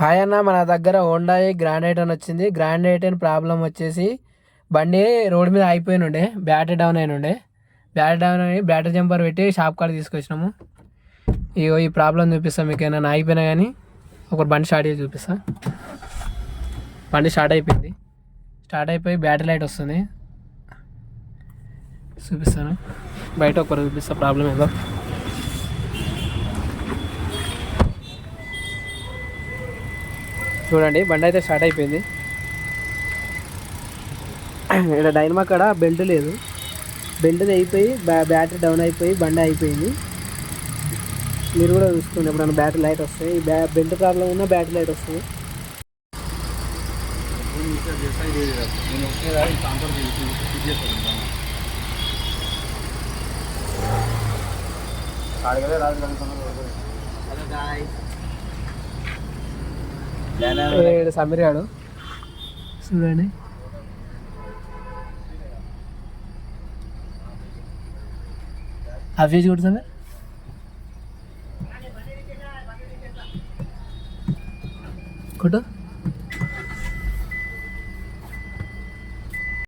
Hi అన్న, మన దగ్గర హోండాయి గ్రాండ్ ఐటెన్ వచ్చింది. గ్రాండ్ ఐటెన్ ప్రాబ్లం వచ్చేసి బండి రోడ్డు మీద అయిపోయి ఉండే, బ్యాటరీ డౌన్ అయిన ఉండే. బ్యాటరీ జంపర్ పెట్టి షాప్ కాడ తీసుకొచ్చినాము. ఇగో ఈ ప్రాబ్లం చూపిస్తాను మీకు. ఏమైనా అయిపోయినా కానీ ఒక బండి స్టార్ట్ చేసి చూపిస్తా. బండి స్టార్ట్ అయిపోయింది. స్టార్ట్ అయిపోయి బ్యాటరీ లైట్ వస్తుంది. చూపిస్తాను బయట ఒకరు చూపిస్తా ప్రాబ్లం ఏదో. చూడండి, బండి అయితే స్టార్ట్ అయిపోయింది. ఇక్కడ డైనమా కాడ బెల్ట్ లేదు. బెల్ట్ అయిపోయి బ్యాటరీ డౌన్ అయిపోయి బండి అయిపోయింది. మీరు కూడా చూసుకోండి, ఎప్పుడన్నా బ్యాటరీ లైట్ వస్తాయి. ఈ బెల్ట్ ప్రాబ్లం ఉన్నా బ్యాటరీ లైట్ వస్తుంది. సమీర్ గాడు చూడండి. అవి చూడు సమీర్. కొట్టు.